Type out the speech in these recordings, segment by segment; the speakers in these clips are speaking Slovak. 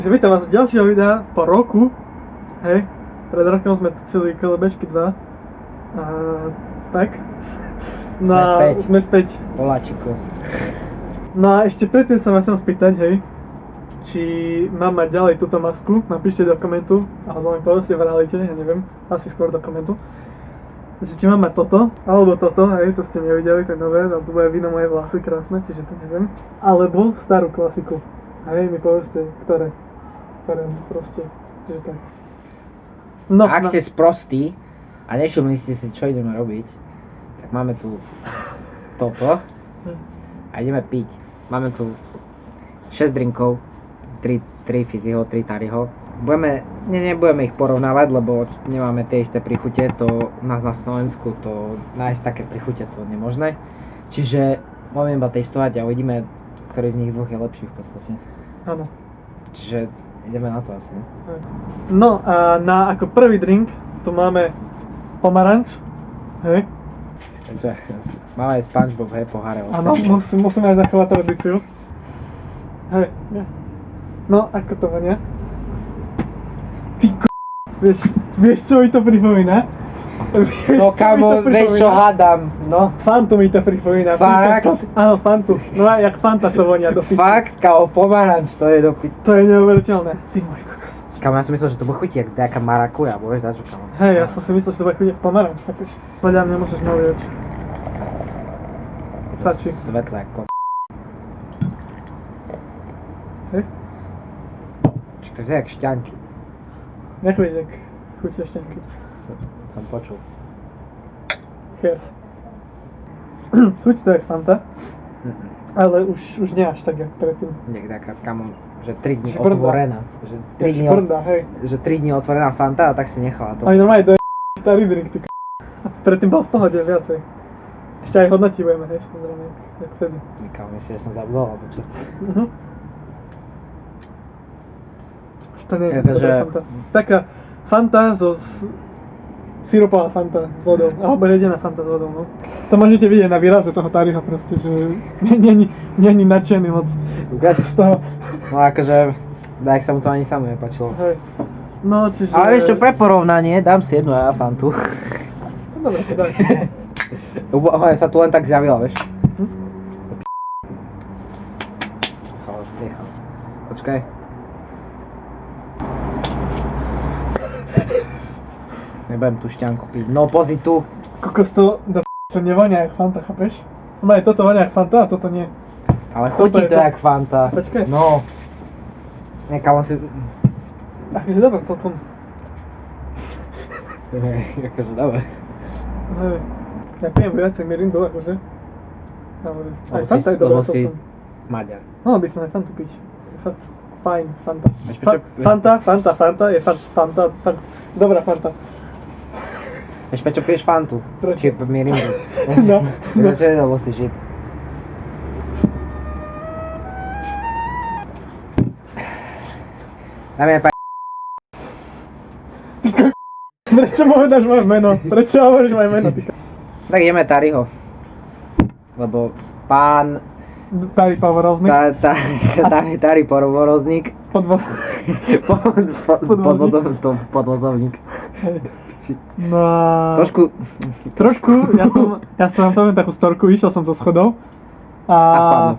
Vítam vás z ďalšieho videa po roku. Hej, pred rokom sme točili Kolobežky 2. A tak. No, sme späť. Poláčikos. No a ešte predtým sa vás chcem spýtať, hej, či mám mať ďalej túto masku, napíšte do komentu, alebo mi povedzte v realite, ja neviem, asi skôr do komentu. Že či mám mať toto, alebo toto, hej, to ste nevideli, to je nové, tam tu bude vidno moje vlasy krásne, čiže to neviem. Alebo starú klasiku, hej, mi povedzte, ktoré proste, čiže tak. No, Ak ste sprostí a nevšimli ste si, čo ideme robiť, tak máme tu toto a ideme piť. Máme tu 6 drinkov, 3 Fizzyho, 3 Tariho. Nebudeme ich porovnávať, lebo nemáme tie isté príchute, to u nás na Slovensku to nájsť také príchute to je nemožné. Čiže môžeme iba testovať a uvidíme, ktorý z nich dvoch je lepší v podstate. Áno. Čiže ideme na to asi. No a na ako prvý drink tu máme pomaranč, hej. Takže máme aj SpongeBob, hej, poháre. Áno, musíme aj zachovať tradíciu. Hej, ja. No, ako to vonia? Ty vieš čo mi to pripomína? No kamo, vieš čo hádam, no. Fantu mi to pripomína. Fakt? Áno, Fantu. No a jak Fanta to vonia do piči. Fakt, kamo, pomaranč, to je do piči. To je neuveriteľné. Ty môj kokos. Kamo, ja som myslel, že to bude chutiť jak nejaká marakuja, alebo vieš, dačo, kamo. Hej, ja som si myslel, že to bude chutiť pomaranč, chápeš? Podľa mňa môžeš naliať. Je to Stačí. svetlé ako... Hej? Čiže to je jak šťanky. Jak vieš, jak chutia šťanky. Som počul. Cheers. Chuť to je Fanta, ale už nie až tak, jak predtým. Nech taká, kamo, že 3 dní Šprda. otvorená. Že 3 dní, Šprda, hej. že 3 dní otvorená Fanta a tak si nechala to. Aj normálne to je starý drink, ty a predtým bol v pohode viacej. Ešte aj hodnotí budeme, hej, samozrejme, jak vtedy. Kamo, myslíš, že som zabudol, alebo čo? Už to nie je Akože... dobrá Fanta. Taká Fanta siropová Fanta s vodou, alebo jedená Fanta s vodou, no. To môžete vidieť na výraze toho Tariho proste, že nie je nadšený moc z toho. No akože, tak sa mu to ani samo nepáčilo. Hej. No, čiže... Ale vieš čo, pre porovnanie, dám si jednu ja Fantu. Dobre, to daj. Ona sa tu len tak zjavila, vieš. Sa už priechal. Počkaj. Nebudem tú šťanku piť. No pozri tu. Kokos to nevonia jak Fanta, chápeš? No aj toto vonia jak Fanta a toto nie. Ale chutí to jak Fanta. Počkaj. No. Nekam si... Takže dobre, celkom. Akože dobre. Hej. Ja pijem viacej Mirindu, akože. Aj Fanta je Lebo dobrá si celkom. Maďar. No, by som aj Fantu piť. Je fakt fajn Fanta. Vieš prečo? Fanta, je fakt dobrá Fanta. Vieš prečo piješ Fantu? Prečo? Či Mirindu. No. Prečo je, lebo si žid. Dám je Prečo povedáš moje meno? Prečo hovoríš moje meno, ty Tak ideme Tariho. Lebo pán... Tari Pavorozník. Tari Porozník. Podvozovník. No a... Trošku. Ja som vám poviem takú storku, išiel som zo schodov. A spadol.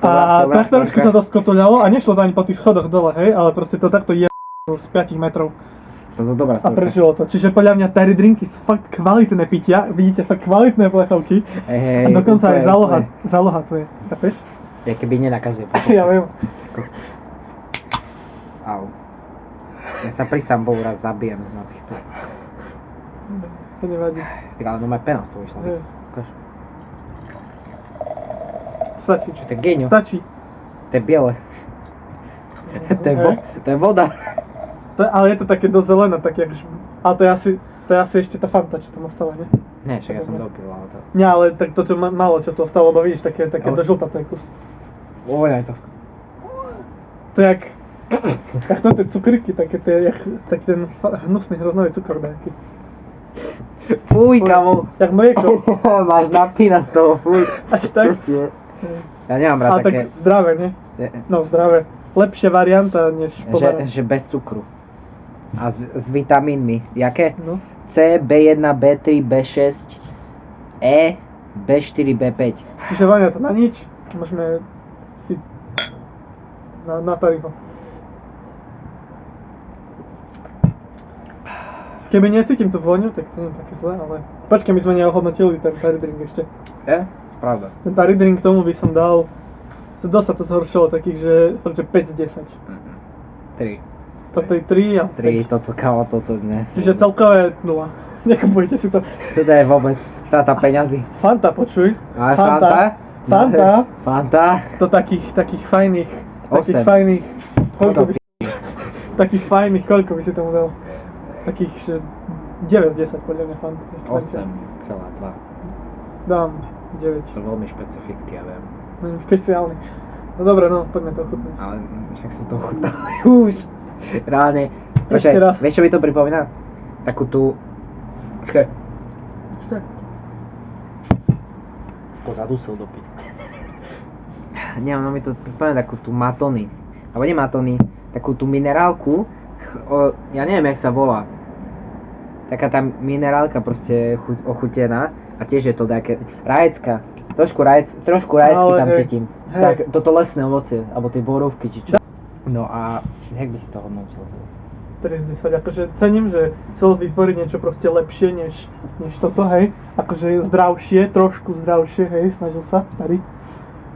A tak trošku sa to skotoľalo a nešlo to ani po tých schodoch dole, hej, ale proste to takto je z 5 metrov. To je dobrá A storka. prežilo to. Čiže podľa mňa Tari drinky sú fakt kvalitné pitia, vidíte fakt kvalitné plechovky. A dokonca aj záloha tu je, chápeš? Je keby nie na každej plechovke. Ja viem. Au. Ja sa pri Sambo raz zabijem na týchto. To nevadí. Tak ale no má pena z toho išla. Hej. Ukáž. Stačí. Čo to je geňo? Stačí. To je biele. To je voda. Ale je to také dosť zelené, také jak... Ale to je asi ešte tá Fanta, čo tam ostala, nie? Nie, však ja som dopil, ale to... Nie, ale tak to čo málo čo to ostalo, lebo vidíš, také do žlta to je kus. Uvoľaj to. To je jak to tie cukriky, taký ten hnusný hroznový cukor nejaký. Fuj, kamo. Jak mlieko. Máš napína z toho, fuj. Až tak. Ja nemám rád Ale také... tak zdravé, nie? No, zdravé. lepšia varianta než pomaranč. Že bez cukru. A s vitamínmi. Jaké? No. C, B1, B3, B6, E, B4, B5. Čiže Vania to na nič. Môžeme si na tariho. Keby necítim tú vôňu, tak to nie je také zlé, ale... Počkaj, my sme neohodnotili ten Tari drink ešte. Pravda. Ten Tari drink tomu by som dal... Dosť sa to zhoršilo takých, že 5 z 10. 3. Toto je 3 a 3, toto ne. Čiže celkové 0. Nekupujte si to. Toto je vôbec strata peňazí. Fanta, počuj. Ale Fanta? Fanta? To takých fajných... Takých 8. fajných... Koľko by si... Takých fajných, koľko by si tomu dal? Takých, že 9 z 10 podľa mňa Fanta. 8,2. Dám 9. To je veľmi špecifický, ja viem. Špeciálny. No dobre, no, poďme to ochutnať. Ale však si to ochutnali už. Reálne. Ešte raz. Vieš čo mi to pripomína? Takú tú... Počkaj. To zadúsil do piť. Nie, ono mi to pripomína takú tú matony. Alebo nie matony, takú tú minerálku. Ja neviem, jak sa volá. Taká tá minerálka proste ochutená. A tiež je to také... Rajecká. Trošku rajecky tam cítim. Tak toto lesné ovocie, alebo tie borovky, či čo. No a jak by si to hodnotil? 3 z 10. Akože cením, že chcel vytvoriť niečo proste lepšie než toto, hej. Akože zdravšie, trošku zdravšie, hej, snažil sa, Tari.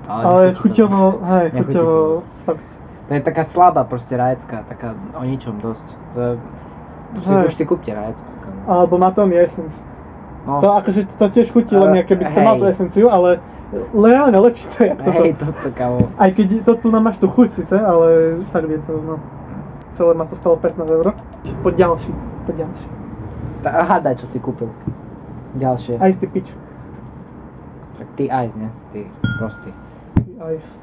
Ale chuťovo, hej, chuťovo, fakt. To je taká slabá proste rajecká, taká o ničom dosť. Už si kúpte rajecku. Alebo Matony Essence. No. To akože to tiež chutí, len keby ste mal tú esenciu, ale reálne lepšie to je jak toto. Hej, toto kávo. Aj keď to tu máš tú chuť síce, ale fakt je to, no. Celé ma to stalo 15 €. Poď ďalší. Hádaj, čo si kúpil. Ďalšie. Ice Tea Peach. Však ty ice, ne? Ty prostý. Ice.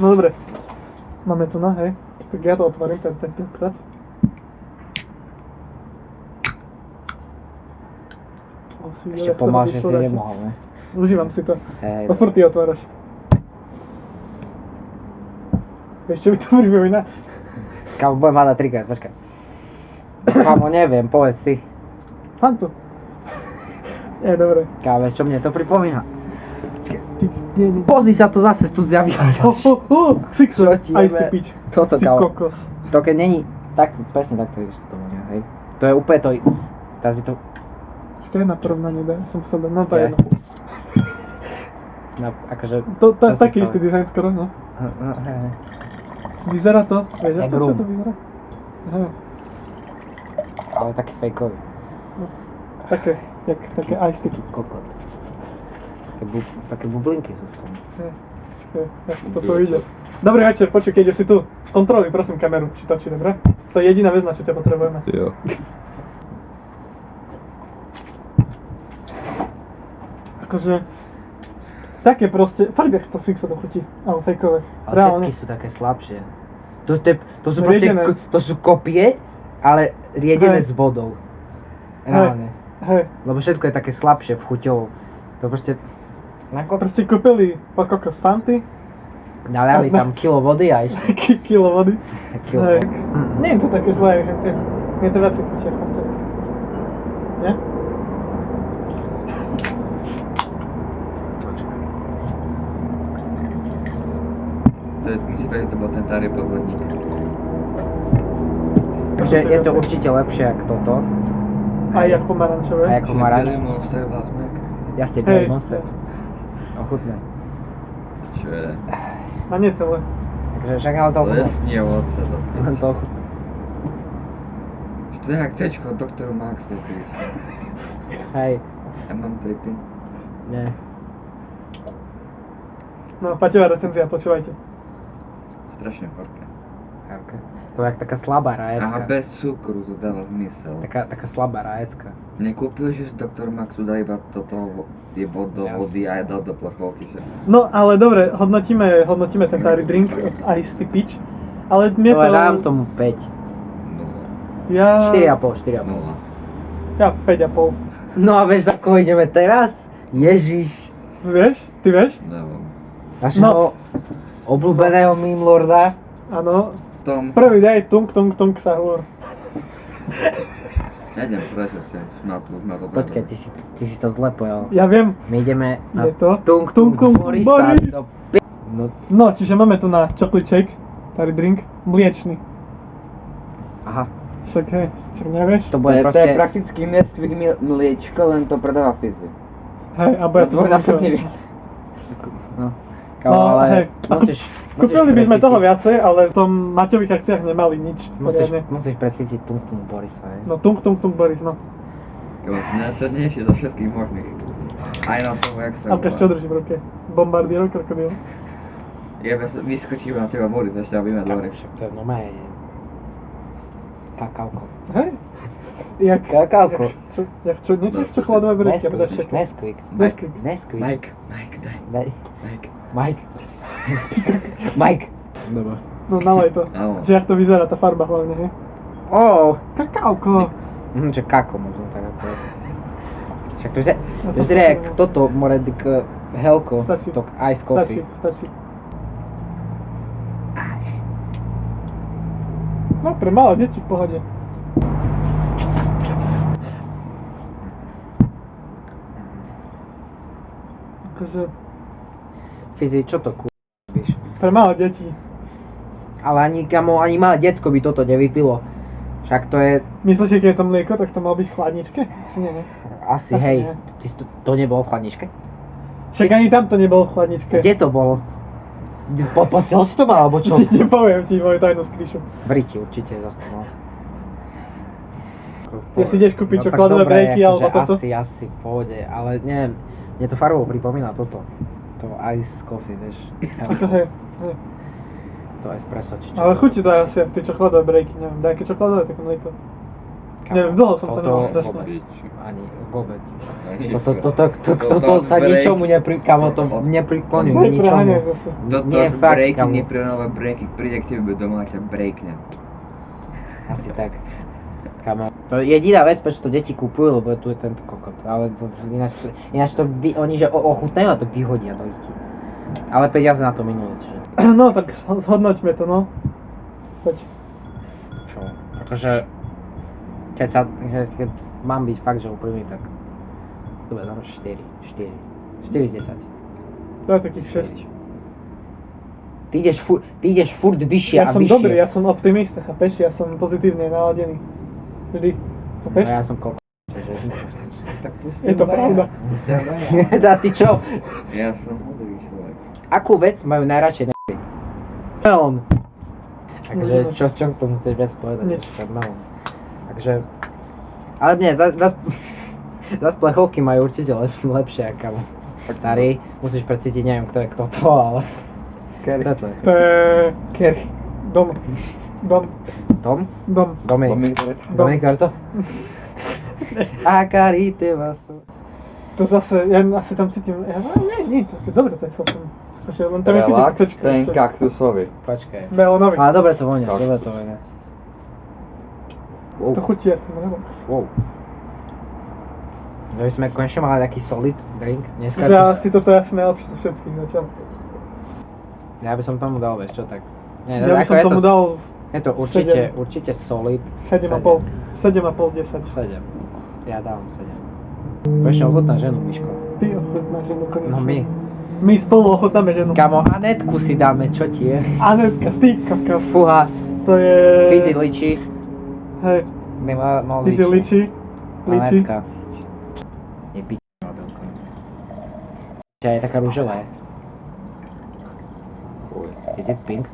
No dobre. Máme tu na, hej. Tak ja to otvorím tentokrát. Ešte pomalšie si nemohol, ne? Užívam si to. Hej. No furt ty otváraš. Vieš, čo mi to pripomína? Kámo, budem hádať 3-krát, počkaj. Kámo, neviem, povedz ty. Fantu. Je, dobre. Kámo, vieš, čo mne to pripomína? Nie. Pozri sa to zase, tu zjavíš. Sixer, Čo ti Ice jebe? Tea Peach. Toto, Ty kámo. kokos. To keď není, tak, presne takto je to vonia, hej. To je úplne to, teraz by to, Počkaj, na porovnanie daj, som sa dal, no to je Je. jedno. no, akože, To čo si taký chcel? istý dizajn skoro, no. Hej. Vyzerá to, vieš, Jak ako čo rum. to vyzerá? Aha, Ale taký fejkový. také Ice Tea. Taký kokot. Také bublinky sú v tom. Počkaj, ako toto ide. Dobrý večer, počuj, keď už si tu, kontroluj prosím kameru, či točí, dobre? To je jediná vec, na čo ťa potrebujeme. Jo. Akože, také proste, fakt jak to Sixer to chutí, ale fejkové, Ale reálne. všetky sú také slabšie. To sú Riedené. proste, to sú kopie, ale riedené Hej. s vodou. Reálne. Hej, Lebo všetko je také slabšie v chuťovo. To proste, proste kúpili po kokos Fanty, naliali tam kilo vody a ešte kilo vody. kilo Hej. vody. Nie je to také zlé, je to viacej chutí ako to. Nie? Počkaj. To je, myslím, že to bol ten Tari podvodník. Takže je to určite lepšie ako toto. Aj jak pomarančové. A ako maranč. Monster Vlastmek. Jasne, Hej, Bielý Monster. Ochutné. Čo je? A nie celé. Takže však ale to ochutné. Lesní ovoce Len zase. to ochutné. To je jak Cčko od doktoru Max taký. Hej, Ja mám tripy. nie. No, Paťová recenzia, počúvajte. Strašne horké. Jarka. To je jak taká slabá Aha, rajecka. bez cukru to dáva zmysel. Taká slabá rajecka. Nekúpil, že z doktor Maxu dá iba toto jebo do Jasne. vody a ja dal do plechovky, že? No, ale dobre, hodnotíme ten Tari drink Ice Tea Peach. Ale mne Ale to... dám tomu 5. Ja... 4,5. Nula. Ja 5,5. No a vieš, za koho ideme teraz? Ježiš. Vieš? Ty vieš? Dávam. Našeho obľúbeného meme lorda. Áno. Tom. Prvý dej, tung, sa hovor. Nejdem prečo si, má to Počkaj, ty si to zle pojal. Ja viem. My ideme na Je to? tung Borisa Boris. do No, No, čiže máme tu na chocolate shake, starý drink, mliečný. aha, Však hej, čo nevieš? to bude To je proste... prakticky Nesquik mliečko, len to predáva Fizzy. Hej, a bude To dvojnásobne viac. No, No, ale hej. musíš Kúpili by sme precítiť- toho viacej, ale v tom Maťových akciách nemali nič. poriadne. Musíš precítiť tung Borisa, hej. No, tung, Boris, no. Najsadnejšie zo všetkých možných. Aj na tom, jak sa A čo drží v ruke? Bombardierov, krokodil. Vyskočí na teba Boris, ešte aby ma dole. Však to je normálne... Kakálko. Hej? Jak... Kakálko. Čo, niečo z čokoládové breky, aby dáš také. Nesquik. Nesquik. Nesquik. Mike, daj. Daj. Mike. Mike. Mike. Dobre. No, nalej to. Áno. Že jak to vyzerá, tá farba hlavne, hej? Oh. Kakálko. Že kako možno tak ako... Však to vyzerá jak toto, more k helko. Stačí. To ice coffee. Stačí. No, pre malé deti v pohode. Akože, Fizi, čo to víš? pre malé deti. Ale ani malé decko by toto nevypilo. Však to je Myslíš, že keď je to mlieko, tak to malo byť v chladničke? Asi nie, ne? asi, Asi hej, nie. to nebolo v chladničke? Však ani tam to nebolo v chladničke. Kde to bolo? Po celosti to mal, alebo čo? Ti nepoviem ti moju tajnú skríšu. V Riti určite zase to mal. Ja si ideš kúpiť tak čokoládové dobre, breaky alebo toto? Asi v pohode, ale neviem, mne to farbou pripomína toto. To ice coffee, vieš. Ako hej. To espresso, či čo. Ale chutí to aj asi v tie čokoládové breaky, neviem. Nejaké čokoládové, také mlieko. Neviem, dlho som to nemal strašne. Ani vôbec. Ani Toto sa ničomu neprikloňuje, ničomu. Nepreháňaj zase. Toto Nie, fakt, breaky, kamo. neprenové breaky, príde k tebe doma a ťa breakne. Asi tak. Kamo. To je jediná vec, prečo to deti kupujú, lebo tu je tento kokot. Ale to, ináč to oni, že ochutnajú a to vyhodia do detí. Ale peniaze na to minuli, čiže... No, tak zhodnoťme to, no. Poď. Čo? Akože... Keď mám byť fakt, že úprimný, tak... Tu dám 4 z 10. To je takých 6. Ty ideš furt vyššie Ja a som vyššie. dobrý, ja som optimista, chápeš? Ja som pozitívne naladený. Vždy. Chápeš? No ja som koko. Tak to Je to pravda. Dá, ty čo? Ja som modrý človek. Akú vec majú najradšej ne***y? Melon. Takže čo k tomu chceš viac povedať? Nič. Melon. Takže... Ale nie, zas plechovky majú určite lepšie ako starý. Musíš precítiť, neviem kto je kto to, ale... Kto to je? To je... Kerry. Dom. Tom? Dom. Dominik Torto? A karite vás. To zase, ja asi tam cítim... Nie, to je dobre, to je celkom. Akože len tam je cítiť Relax, cečko ten ešte. kaktusový. Počkaj. Melonový. Ale dobre to vonia, Tak. dobre to vonia. To chutí jak ten relax. Wow. Že by sme konečne mali taký solid drink dneska. Že asi toto je asi najlepšie zo všetkých zatiaľ. Ja by som tomu dal, vieš čo, tak... Nie, Ja by ako som je tomu to, dal je to určite solid. 7,5. 7,5 z 10. 7. Ja dávam 7. Konečne ochutná ženu, Miško. Ty ochutnáš ženu konečne. No my. My spolu ochutnáme ženu. Kamo, Anetku si dáme, čo ti je? Anetka, ty kakos. Fúha, To je... Fizi ličí. Hej, No Fizi ličí. Ličí. Anetka. Je pič, modelka. Čo je taká rúžová, je? Is it pink?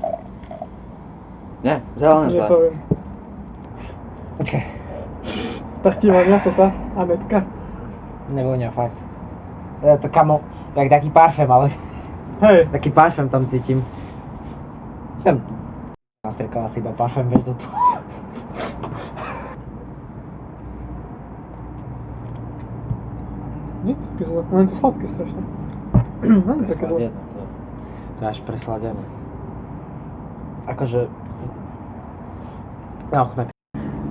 Nie, Ti zelené to je. nepoviem. Počkaj. Tak ti vonia to tá Anetka. Nevôňa, fakt. Je to kamo, jak taký parfém, ale Hej, taký parfém tam cítim. Som nastriekala si iba parfém, vieš, do toho. nie také zle, len to sladké strašne. Len také zle. Presladené, to je až presladené. Akože... Ja ochutnám.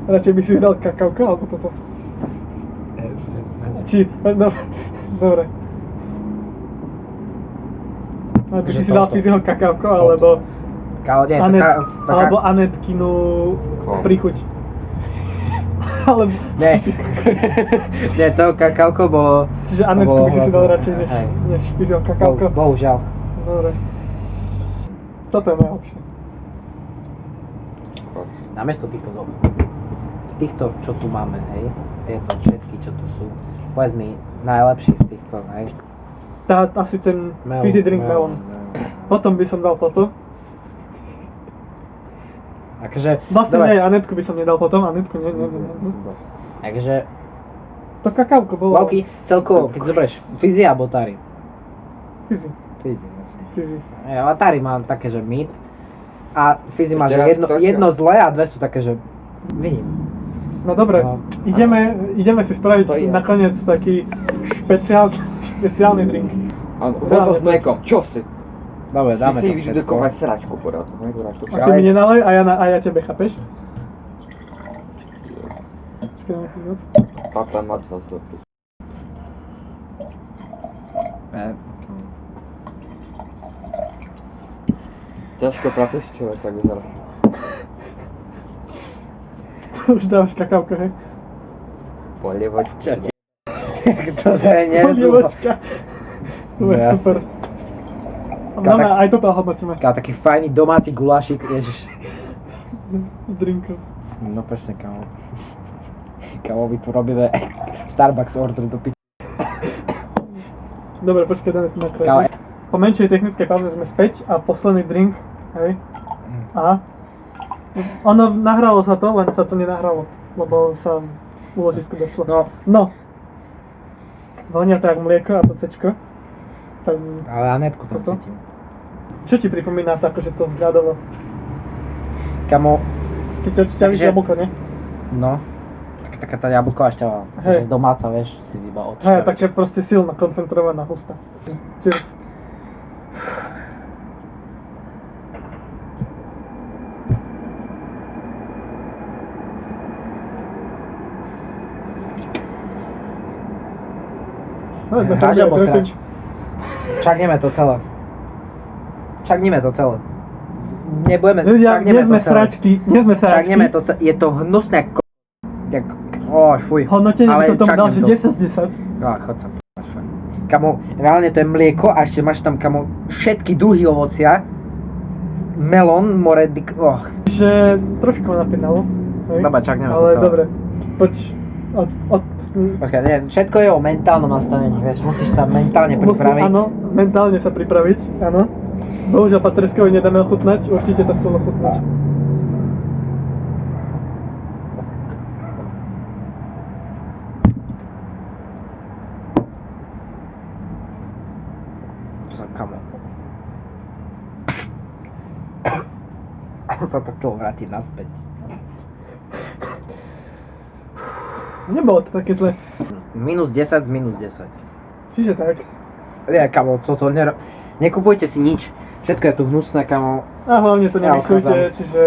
Radšej by si dal kakauka alebo toto. Či, no, dobre. Ale by Takže si dal toto. Fiziho kakauko alebo Kámo, nie, Alebo Anetkinu Koho? príchuť. Alebo... Nie. Nie, to kakálko bolo... Čiže Anetku bolo by si si dal hrozné. radšej Hej. než fyziol kakálko. Bohužiaľ. Dobre. Toto je najlepšie. Namiesto týchto dvoch. Z týchto, čo tu máme, hej. Tieto všetky, čo tu sú. Povedz mi, najlepší z týchto, hej. Asi ten fizzy drink melon. Potom by som dal toto. Akože... Vlastne dobre. nie, Anetku by som nedal potom. Anetku nie. Akože... To kakálko bolo... Malky, celkovo, keď zoberieš Fizzy alebo Atari. Fizzy. Fizzy, vlastne. Fizzy. Atari má také, že mid. A Fizzy má, že Teraz jedno zlé a dve sú také, že... Vidím. No dobre, No. ideme si spraviť To je. nakoniec taký špeciálny drink. Áno, voda s mliekom, čo si? Dobre, dáme Si to chceš všetko. vydekovať sračku poradnú, nedoráčku. A ty mi nenalej a ja tebe, chápeš? Počkaj, dám si viac. Papa má 2 zdobky. Ťažko pracuješ človek, tak vyzerá. Už dávaš kakálko, hej? Polievočka. To sa je Polievočka. To je No, super. Ká, Dáme tak- aj toto hodnotíme Taký fajný domáci gulášik, ježiš. s drinkom. No presne, kámo. Kámo, my tu robíme Starbucks order do piči. Dobre, počkaj, dáme to na Kámo, kraj. Po menšej technickej pauze sme späť a posledný drink, hej? A? Ono nahralo sa to, len sa to nenahralo, lebo sa úložisku došlo. No. Vonia to jak mlieko a to cečko. Tak, ale Anetku tam Toto? cítim. čo ti pripomína to, akože to vzhľadovo? Kámo, Keď ťa čťavíš Takže- jablko, nie? no. Taká tá jablková šťava. Hej. Z domáca, vieš, si iba Hej, odšťavíš. také proste silno, koncentrovaná, hustá. Cheers. No, sme Hráš alebo predtým. srač? Čakneme to celé. Čakneme to celé. Nebudeme, Ľudia, čakneme nie sme to celé. sračky, nie sme sračky. Čakneme to celé. Je to hnusné ako... Jak... fuj. Hodnotenie by Ale som tomu dal, že čaknem to. 10 z 10. Chod sa p***ať, fakt. Kamo, reálne to je mlieko a ešte máš tam, kamo, všetky druhy ovocia. Melón, moredik, Že trošku ma napínalo. hej. Dobre, čakneme to Ale celé. dobre, poď od Počkaj, nie, všetko je o mentálnom nastavení, vieš, musíš sa mentálne pripraviť. Áno, mentálne sa pripraviť, áno. Bohužiaľ Patreskovi nedáme ochutnať, určite to chcel ochutnať. To sa, kamo. Sa to chcel vrátiť naspäť. Nebolo to také zle. Minus 10 z minus 10. Čiže tak. Nie, kamo, nekupujte si nič. Všetko je tu hnusné, kamo. A hlavne to Ja nemixujte, odchádzam. čiže...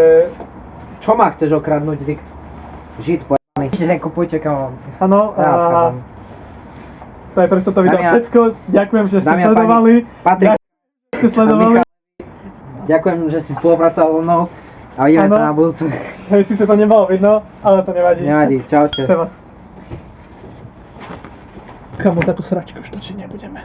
Čo ma chceš okradnúť, Vik? Žid pojebaný. Ešte nekupujte, kamo. Áno, Ja a odchádzam. to je pre toto video Dámy a- všetko. Ďakujem, že ste Dámy a páni, sledovali. Patrik Ďakujem, že ste sledovali. Ďakujem, že si spolupracoval so mnou a vidíme Áno. sa na budúce. Hej, síce to nebolo vidno, ale to nevadí. Nevadí, čaute. Chcem vás. Kamo, takú sračku už točiť nebudeme.